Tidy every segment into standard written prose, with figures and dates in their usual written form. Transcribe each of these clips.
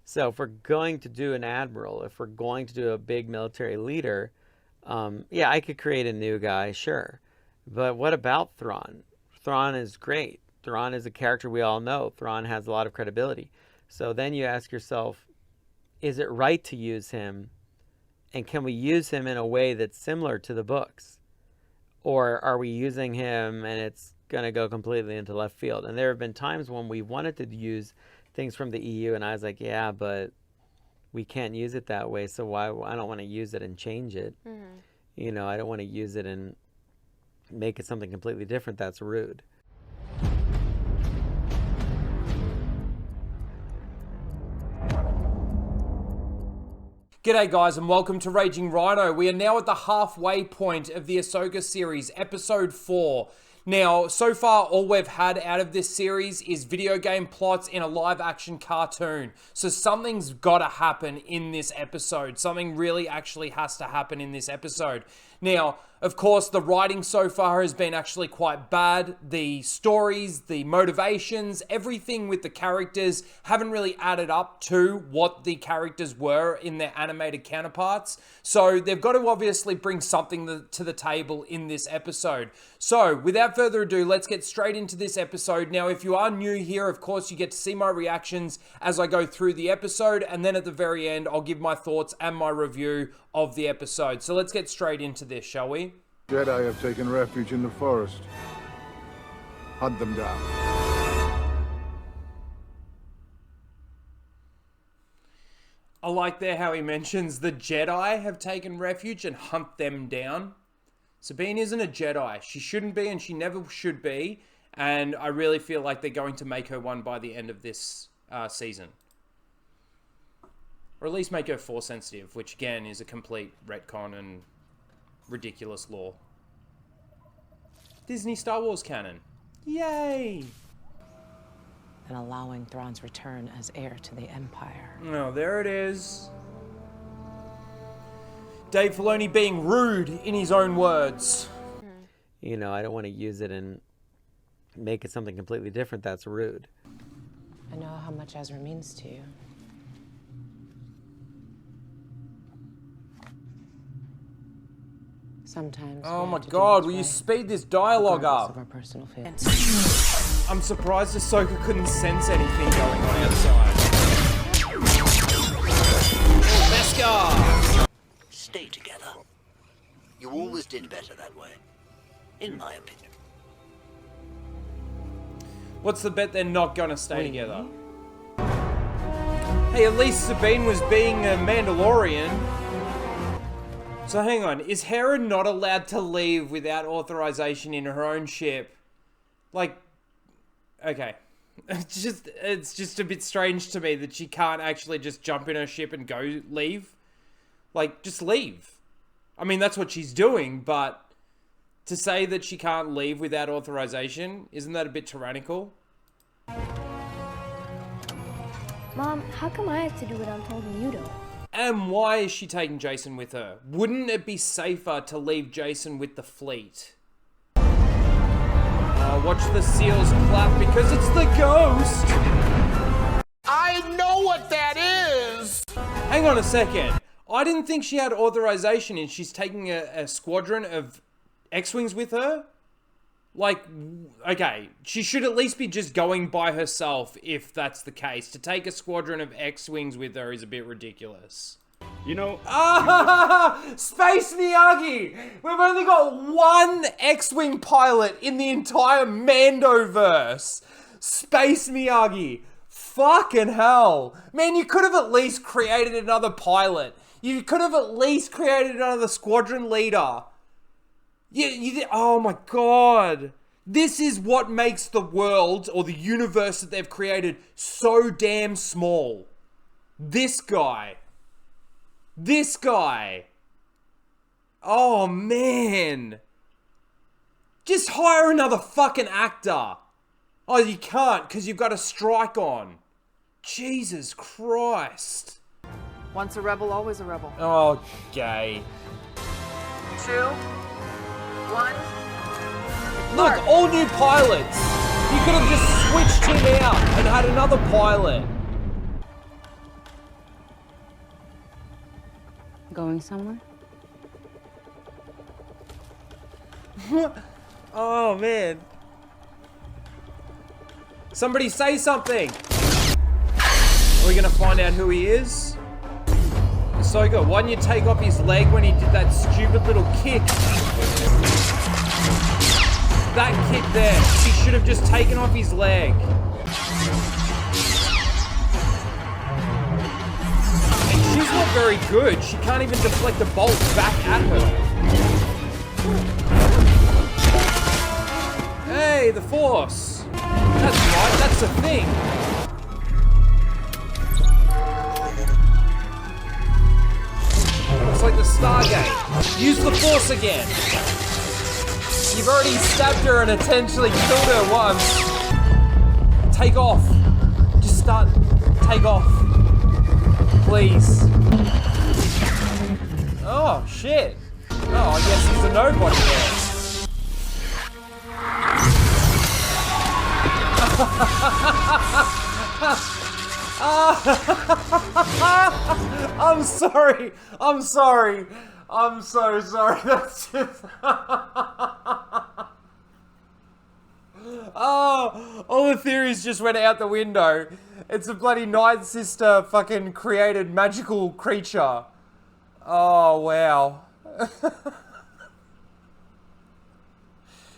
So if we're going to do an admiral, if we're going to do a big military leader, yeah, I could create a new guy, sure. But what about Thrawn? Thrawn is great. Thrawn is a character we all know. Thrawn has a lot of credibility. So then you ask yourself, is it right to use him? And can we use him in a way that's similar to the books? Or are we using him and it's going to go completely into left field? And there have been times when we wanted to use things from the EU, and I was like, yeah, but we can't use it that way, so why? I don't want to use it and change it. Mm-hmm. You know, I don't want to use it and make it something completely different. That's rude. G'day guys and welcome to Raging Rhino. We are now at the halfway point of the Ahsoka series, episode 4. Now, so far all we've had out of this series is video game plots in a live action cartoon. So something's gotta happen in this episode. Something really actually has to happen in this episode. Now, of course, the writing so far has been actually quite bad. The stories, the motivations, everything with the characters haven't really added up to what the characters were in their animated counterparts. So they've got to obviously bring something to the table in this episode. So without further ado, let's get straight into this episode. Now, if you are new here, of course, you get to see my reactions as I go through the episode. And then at the very end, I'll give my thoughts and my review of the episode. So let's get straight into this, shall we? Jedi have taken refuge in the forest. Hunt them down. I like there how he mentions the Jedi have taken refuge and hunt them down. Sabine isn't a Jedi. She shouldn't be and she never should be. And I really feel like they're going to make her one by the end of this season. Or at least make her Force sensitive, which again is a complete retcon and ridiculous lore. Disney Star Wars canon. Yay! And allowing Thrawn's return as heir to the Empire. Oh, there it is. Dave Filoni being rude in his own words. You know, I don't want to use it and make it something completely different. That's rude. I know how much Ezra means to you. Sometimes. Oh my god, will you speed this dialogue up? Our personal I'm surprised Ahsoka couldn't sense anything going on outside. Beskar! Stay together. You always did better that way, in my opinion. What's the bet they're not gonna stay together? Hey, at least Sabine was being a Mandalorian. So hang on, is Hera not allowed to leave without authorization in her own ship? Like, okay. It's just a bit strange to me that she can't actually just jump in her ship and go leave. Like, just leave. I mean, that's what she's doing, but to say that she can't leave without authorization, isn't that a bit tyrannical? Mom, how come I have to do what I'm told and you don't? And why is she taking Jason with her? Wouldn't it be safer to leave Jason with the fleet? Watch the seals clap because it's the ghost! I know what that is! Hang on a second. I didn't think she had authorization and she's taking a squadron of X-Wings with her? Like, okay, she should at least be just going by herself if that's the case. To take a squadron of X-Wings with her is a bit ridiculous. You know... Space Miyagi! We've only got one X-Wing pilot in the entire Mandoverse! Space Miyagi! Fucking hell! Man, you could have at least created another pilot. You could have at least created another squadron leader. Oh my god. This is what makes the world or the universe that they've created so damn small. This guy. This guy. Oh man. Just hire another fucking actor. Oh, you can't because you've got a strike on. Jesus Christ. Once a rebel, always a rebel. Oh, gay. 2, 1. Look, all new pilots. You could have just switched him out and had another pilot. Going somewhere? Oh, man. Somebody say something. Are we gonna find out who he is? Ahsoka, why didn't you take off his leg when he did that stupid little kick? That kick there. She should have just taken off his leg. And she's not very good. She can't even deflect a bolt back at her. Hey, the Force. That's right, that's the thing. Looks like the Stargate. Use the Force again. You've already stabbed her and intentionally killed her once. Take off. Just start. Take off. Please. Oh, shit. Oh, I guess he's a nobody there. I'm sorry. I'm sorry. I'm so sorry. That's just... Oh, all the theories just went out the window. It's a bloody Night Sister fucking created magical creature. Oh, wow.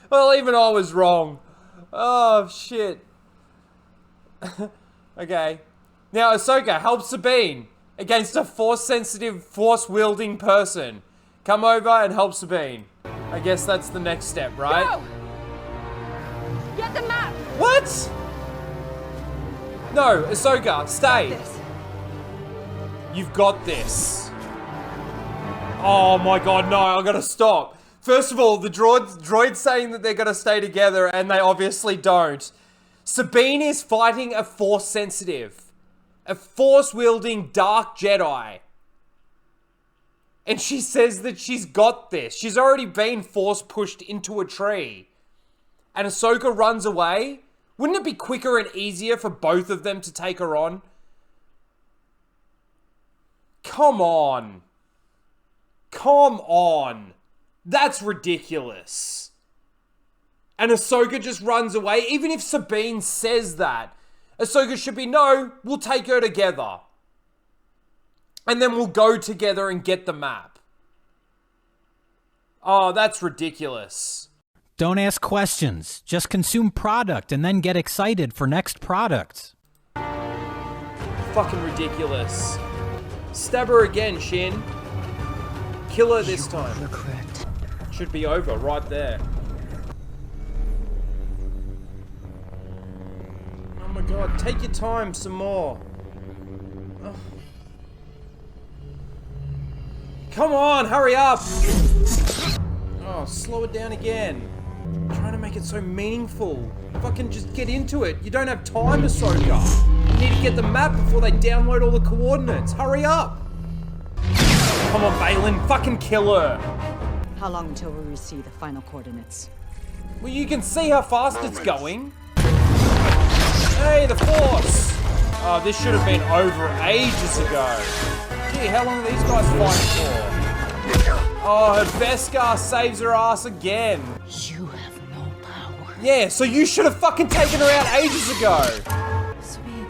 Well, even I was wrong. Oh, shit. Okay. Now, Ahsoka helps Sabine against a Force-sensitive, Force-wielding person. Come over and help Sabine. I guess that's the next step, right? Go! Get the map! What? No, Ahsoka, stay. You've got this. Oh my god, no, I gotta stop. First of all, the droid's saying that they're gonna stay together, and they obviously don't. Sabine is fighting a Force-sensitive. A Force-wielding Dark Jedi. And she says that she's got this. She's already been Force-pushed into a tree. And Ahsoka runs away? Wouldn't it be quicker and easier for both of them to take her on? Come on. Come on. That's ridiculous. And Ahsoka just runs away? Even if Sabine says that, Ahsoka should be, no, we'll take her together. And then we'll go together and get the map. Oh, that's ridiculous. Don't ask questions. Just consume product and then get excited for next product. Fucking ridiculous. Stab her again, Shin. Kill her this time. Correct. Should be over right there. Oh my god, take your time some more. Oh. Come on, hurry up! Oh, slow it down again. I'm trying to make it so meaningful. Fucking just get into it. You don't have time, Ahsoka. You need to get the map before they download all the coordinates. Hurry up! Come on, Balin, fucking kill her. How long until we receive the final coordinates? Well, you can see how fast it's going. Hey, the Force! Oh, this should have been over ages ago. Gee, how long are these guys fighting for? Oh, her Beskar saves her ass again. You have no power. Yeah, so you should have fucking taken her out ages ago. Sweet.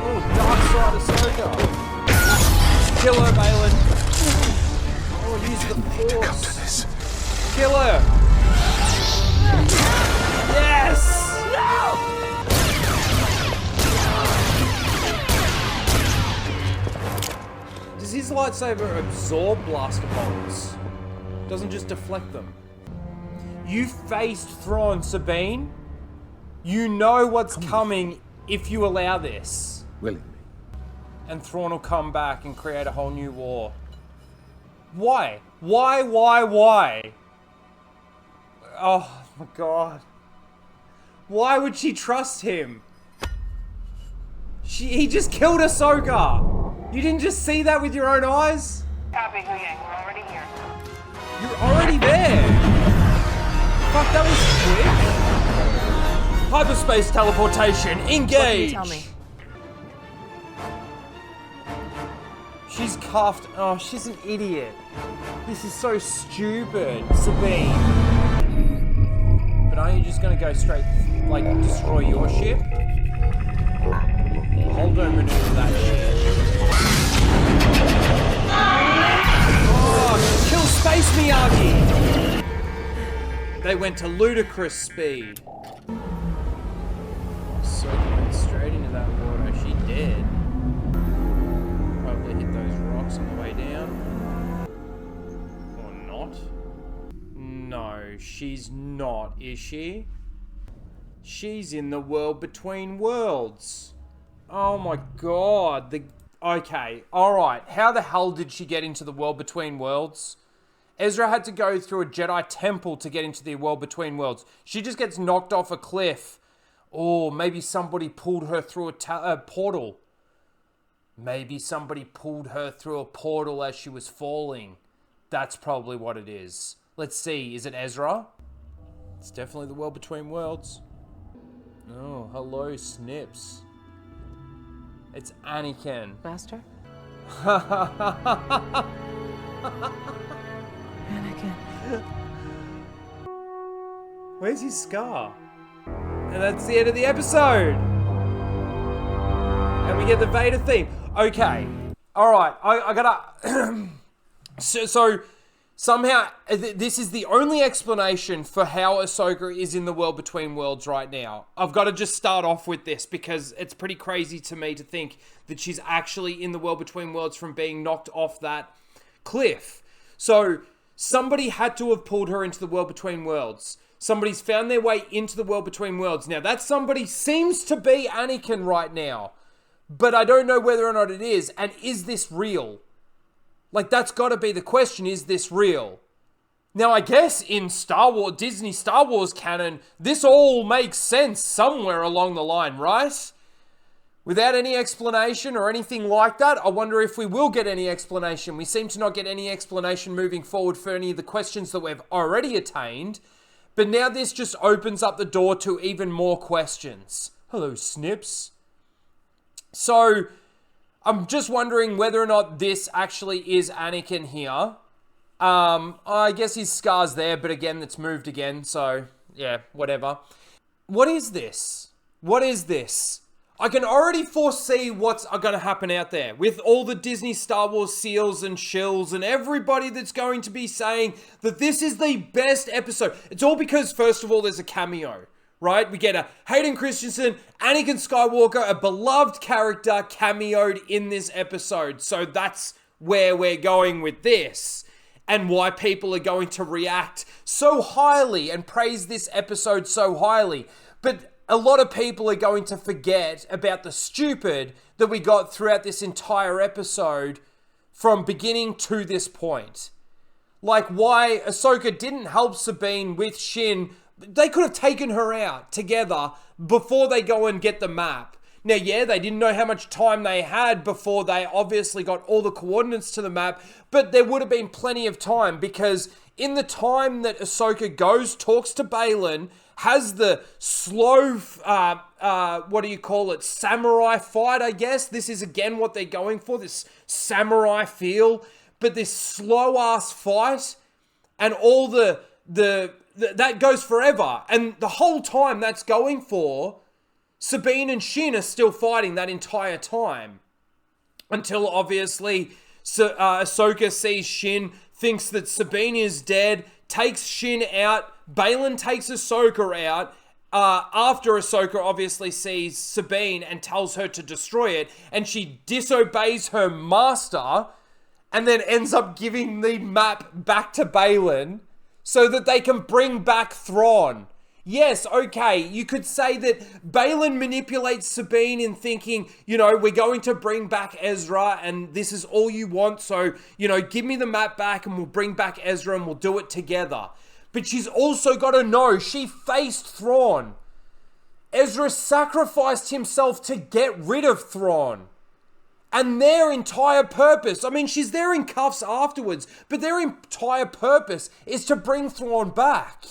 Oh, dark side Ahsoka. Kill her, Balin. Oh, use the Force. Kill her. Yes! No! Does his lightsaber absorb blaster bolts? Doesn't just deflect them. You faced Thrawn, Sabine. You know what's coming if you allow this. Willingly. And Thrawn will come back and create a whole new war. Why? Why? Oh my god. Why would she trust him? He just killed Ahsoka. You didn't just see that with your own eyes? Copy, Hu Yang. We're already here. You're already there. Fuck, that was quick. Hyperspace teleportation, engage. What can you tell me? She's cuffed. Oh, she's an idiot. This is so stupid, Sabine. But aren't you just gonna go straight, like, destroy your ship? Hold on, maneuver that shit. Oh, kill Space Miyagi! They went to ludicrous speed. So went straight into that water. She dead. Probably hit those rocks on the way down. Or not. No, she's not, is she? She's in the world between worlds. Oh my god. Okay, alright. How the hell did she get into the world between worlds? Ezra had to go through a Jedi temple to get into the world between worlds. She just gets knocked off a cliff. Or maybe somebody pulled her through a portal. Maybe somebody pulled her through a portal as she was falling. That's probably what it is. Let's see, is it Ezra? It's definitely the world between worlds. Oh, hello, Snips. It's Anakin. Master? Anakin. Where's his scar? And that's the end of the episode. And we get the Vader theme. Okay. Alright, I gotta... so somehow, this is the only explanation for how Ahsoka is in the world between worlds right now. I've got to just start off with this because it's pretty crazy to me to think that she's actually in the world between worlds from being knocked off that cliff. So somebody had to have pulled her into the world between worlds. Somebody's found their way into the world between worlds. Now, that somebody seems to be Anakin right now. But I don't know whether or not it is. And is this real? Like, that's got to be the question. Is this real? Now, I guess in Star Wars, Disney Star Wars canon, this all makes sense somewhere along the line, right? Without any explanation or anything like that, I wonder if we will get any explanation. We seem to not get any explanation moving forward for any of the questions that we've already attained. But now this just opens up the door to even more questions. Hello, Snips. So, I'm just wondering whether or not this actually is Anakin here. I guess his scar's there, but again, it's moved again. So, yeah, whatever. What is this? What is this? I can already foresee what's going to happen out there with all the Disney Star Wars seals and shills and everybody that's going to be saying that this is the best episode. It's all because, first of all, there's a cameo, right? We get a Hayden Christensen, Anakin Skywalker, a beloved character cameoed in this episode. So that's where we're going with this and why people are going to react so highly and praise this episode so highly. But a lot of people are going to forget about the stupid that we got throughout this entire episode from beginning to this point. Like why Ahsoka didn't help Sabine with Shin. They could have taken her out together before they go and get the map. Now, yeah, they didn't know how much time they had before they obviously got all the coordinates to the map, but there would have been plenty of time because in the time that Ahsoka goes, talks to Baylan, has the slow, samurai fight, I guess. This is, again, what they're going for, this samurai feel. But this slow-ass fight, and all that goes forever. And the whole time that's going for, Sabine and Shin are still fighting that entire time. Until, obviously, Ahsoka sees Shin, thinks that Sabine is dead, takes Shin out. Baylan takes Ahsoka out after Ahsoka obviously sees Sabine and tells her to destroy it, and she disobeys her master and then ends up giving the map back to Baylan so that they can bring back Thrawn. Yes, okay, you could say that Baylan manipulates Sabine in thinking, we're going to bring back Ezra and this is all you want, so, give me the map back and we'll bring back Ezra and we'll do it together. But she's also got to know she faced Thrawn. Ezra sacrificed himself to get rid of Thrawn. And their entire purpose, she's there in cuffs afterwards, but their entire purpose is to bring Thrawn back.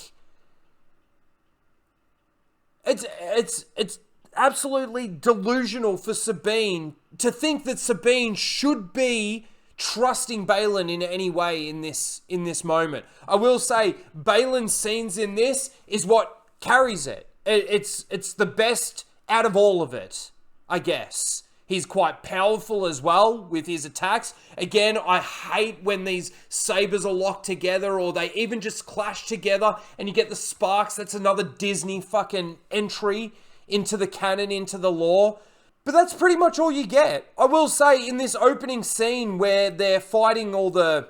It's absolutely delusional for Sabine to think that Sabine should be trusting Balin in any way in this moment. I will say Balin's scenes in this is what carries it. It's the best out of all of it, I guess. He's quite powerful as well with his attacks. Again, I hate when these sabers are locked together or they even just clash together and you get the sparks. That's another Disney fucking entry into the canon, into the lore. But that's pretty much all you get. I will say in this opening scene where they're fighting all the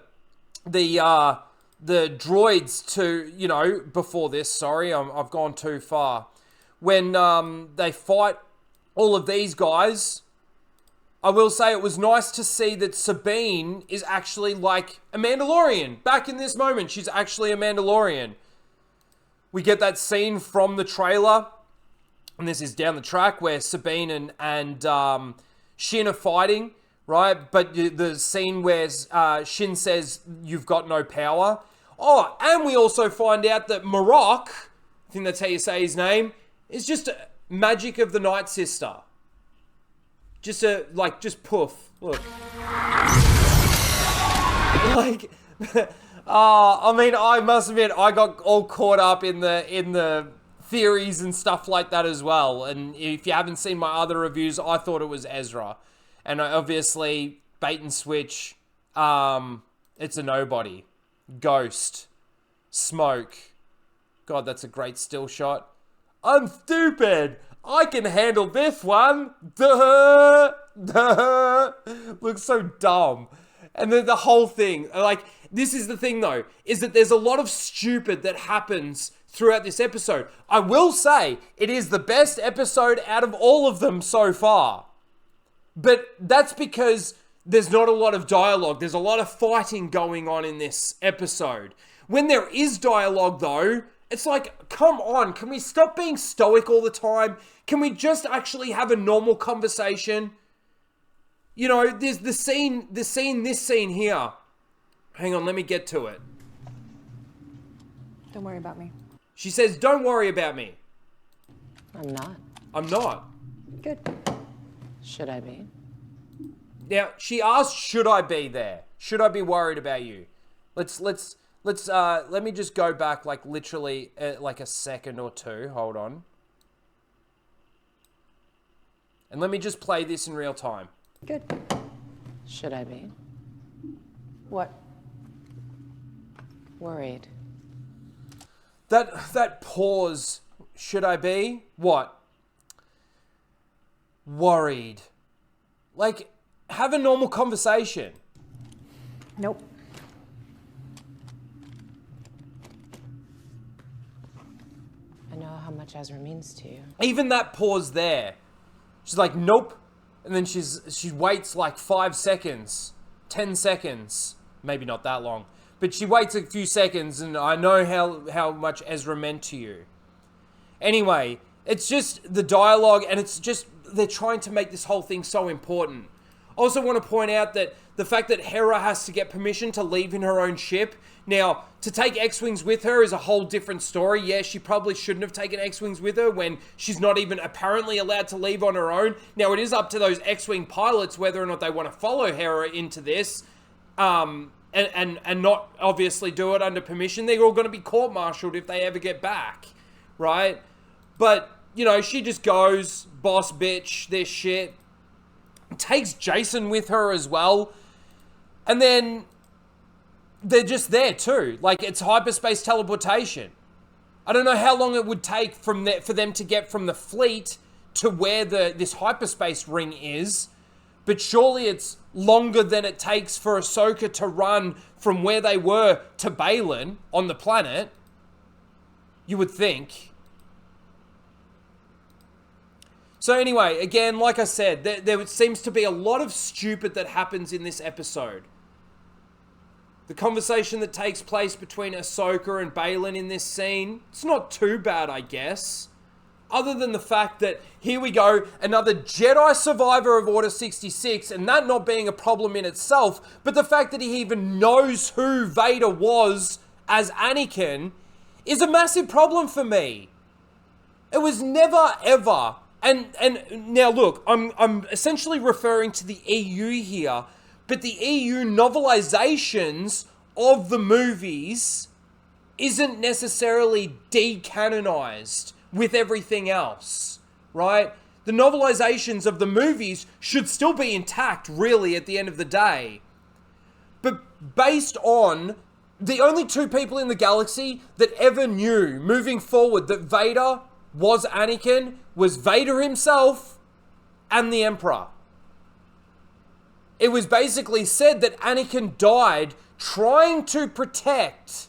droids to, you know, before this, sorry, I've gone too far. When they fight all of these guys, I will say it was nice to see that Sabine is actually like a Mandalorian. Back in this moment, she's actually a Mandalorian. We get that scene from the trailer, and this is down the track, where Sabine and Shin are fighting, right? But the scene where Shin says, "You've got no power." Oh, and we also find out that Marok, I think that's how you say his name, is just magic of the Night Sister. Just poof. Look. Like, I mean, I must admit, I got all caught up in the theories and stuff like that as well. And if you haven't seen my other reviews, I thought it was Ezra. And obviously, bait and switch, it's a nobody. Ghost. Smoke. God, that's a great still shot. I'm stupid. I can handle this one. Duh. Duh. Looks so dumb. And then the whole thing, like, this is the thing though, is that there's a lot of stupid that happens throughout this episode. I will say, it is the best episode out of all of them so far. But that's because there's not a lot of dialogue. There's a lot of fighting going on in this episode. When there is dialogue though, it's like, come on, can we stop being stoic all the time? Can we just actually have a normal conversation? You know, there's this scene here. Hang on, let me get to it. Don't worry about me. She says, don't worry about me. I'm not. I'm not. Good. Should I be? Now, she asked, should I be there? Should I be worried about you? Let me just go back like literally like a second or two. Hold on. And let me just play this in real time. Good. Should I be? What? Worried. That pause, should I be? What? Worried. Like, have a normal conversation. Nope. I know how much Ezra means to you. Even that pause there. She's like, nope. And then she waits like 5 seconds, 10 seconds, maybe not that long, but she waits a few seconds and I know how much Ezra meant to you. Anyway, it's just the dialogue and it's just, they're trying to make this whole thing so important. I also want to point out that the fact that Hera has to get permission to leave in her own ship. Now, to take X-Wings with her is a whole different story. Yeah, she probably shouldn't have taken X-Wings with her when she's not even apparently allowed to leave on her own. Now, it is up to those X-Wing pilots whether or not they want to follow Hera into this and not obviously do it under permission. They're all going to be court-martialed if they ever get back, right? But, you know, she just goes, boss bitch, this shit. Takes Jason with her as well. And then they're just there too. Like, it's hyperspace teleportation. I don't know how long it would take for them to get from the fleet to where this hyperspace ring is, but surely it's longer than it takes for Ahsoka to run from where they were to Balin on the planet. You would think. So anyway, again, like I said, there seems to be a lot of stupid that happens in this episode. The conversation that takes place between Ahsoka and Balin in this scene, it's not too bad, I guess. Other than the fact that, here we go, another Jedi survivor of Order 66, and that not being a problem in itself, but the fact that he even knows who Vader was as Anakin is a massive problem for me. It was never, ever... And now look, I'm essentially referring to the EU here, But the EU novelizations of the movies isn't necessarily decanonized with everything else, right? The novelizations of the movies should still be intact, really, at the end of the day. But based on the only two people in the galaxy that ever knew, moving forward, that Vader was Anakin, was Vader himself and the Emperor. It was basically said that Anakin died trying to protect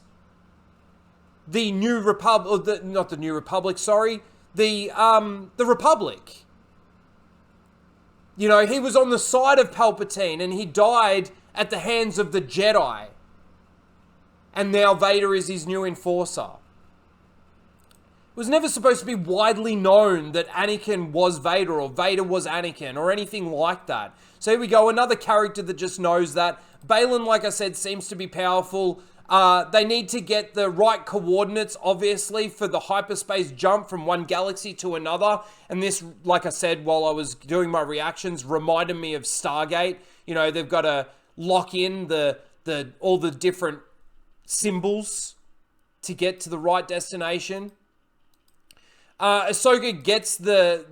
the New Republic, not the New Republic, sorry, the Republic. You know, he was on the side of Palpatine and he died at the hands of the Jedi. And now Vader is his new enforcer. It was never supposed to be widely known that Anakin was Vader or Vader was Anakin or anything like that. So here we go, another character that just knows that. Baylan, like I said, seems to be powerful. They need to get the right coordinates, obviously, for the hyperspace jump from one galaxy to another. And this, like I said, while I was doing my reactions, reminded me of Stargate. You know, they've got to lock in all the different symbols to get to the right destination. Ahsoka gets the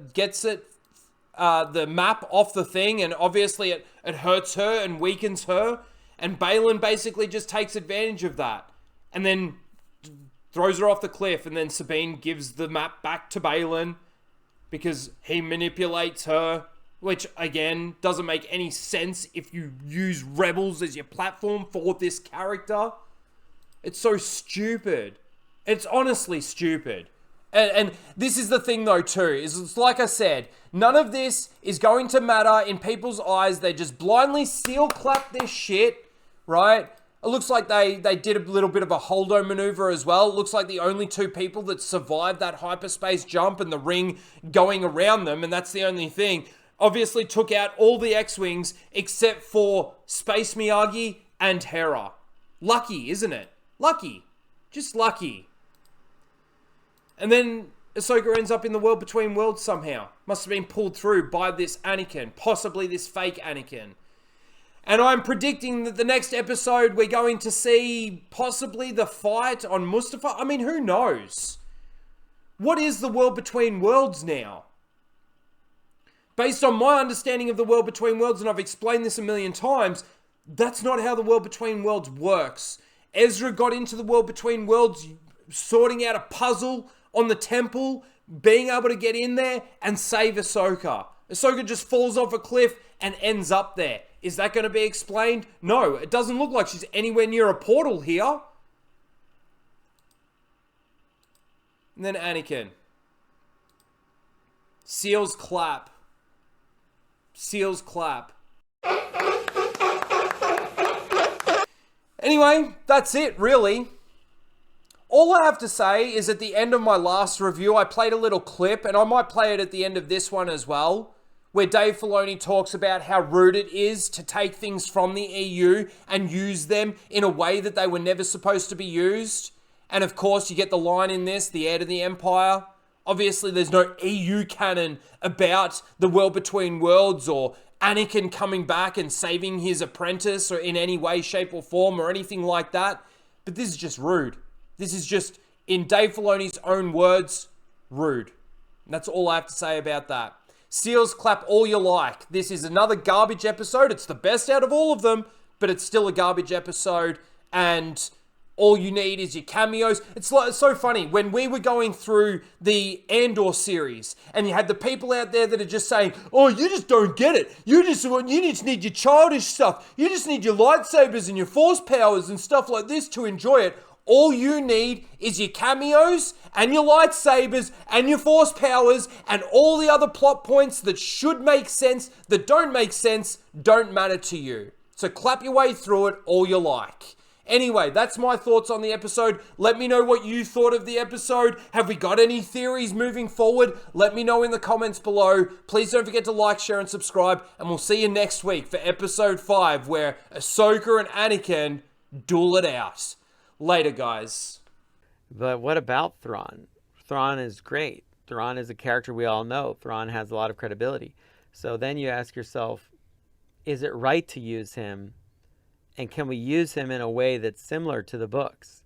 map off the thing, and obviously it hurts her and weakens her. And Baylan basically just takes advantage of that and then throws her off the cliff. And then Sabine gives the map back to Baylan because he manipulates her, which again doesn't make any sense if you use Rebels as your platform for this character. It's so stupid. It's honestly stupid. And this is the thing though too, is it's like I said, none of this is going to matter in people's eyes. They just blindly seal clap this shit, right? It looks like they did a little bit of a holdo maneuver as well. It looks like the only two people that survived that hyperspace jump and the ring going around them, and that's the only thing, obviously took out all the X-Wings except for Space Miyagi and Hera. Lucky, isn't it? Lucky. Just lucky. And then Ahsoka ends up in the world between worlds somehow. Must have been pulled through by this Anakin, possibly this fake Anakin. And I'm predicting that the next episode we're going to see possibly the fight on Mustafar. I mean, who knows? What is the world between worlds now? Based on my understanding of the world between worlds, and I've explained this a million times, that's not how the world between worlds works. Ezra got into the world between worlds sorting out a puzzle on the temple, being able to get in there and save Ahsoka. Ahsoka just falls off a cliff and ends up there. Is that going to be explained? No, it doesn't look like she's anywhere near a portal here. And then Anakin. Seals clap. Seals clap. Anyway, that's it, really. All I have to say is at the end of my last review, I played a little clip, and I might play it at the end of this one as well, where Dave Filoni talks about how rude it is to take things from the EU and use them in a way that they were never supposed to be used. And of course, you get the line in this, the heir to the Empire. Obviously, there's no EU canon about the world between worlds or Anakin coming back and saving his apprentice or in any way, shape or form or anything like that. But this is just rude. This is just, in Dave Filoni's own words, rude. And that's all I have to say about that. Seals clap all you like. This is another garbage episode. It's the best out of all of them, but it's still a garbage episode. And all you need is your cameos. It's so funny. When we were going through the Andor series, and you had the people out there that are just saying, oh, you just don't get it. You just need your childish stuff. You just need your lightsabers and your force powers and stuff like this to enjoy it. All you need is your cameos and your lightsabers and your force powers, and all the other plot points that should make sense, that don't make sense, don't matter to you. So clap your way through it all you like. Anyway, that's my thoughts on the episode. Let me know what you thought of the episode. Have we got any theories moving forward? Let me know in the comments below. Please don't forget to like, share, and subscribe. And we'll see you next week for episode 5, where Ahsoka and Anakin duel it out. Later, guys. But what about Thrawn? Thrawn is great. Thrawn is a character we all know. Thrawn has a lot of credibility. So then you ask yourself, is it right to use him? And can we use him in a way that's similar to the books?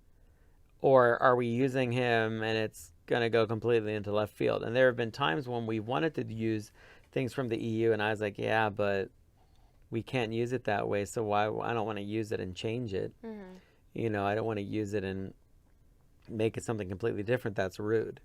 Or are we using him and it's going to go completely into left field? And there have been times when we wanted to use things from the EU, and I was like, yeah, but we can't use it that way, so why? I don't want to use it and change it. Mm-hmm. You know, I don't want to use it and make it something completely different. That's rude.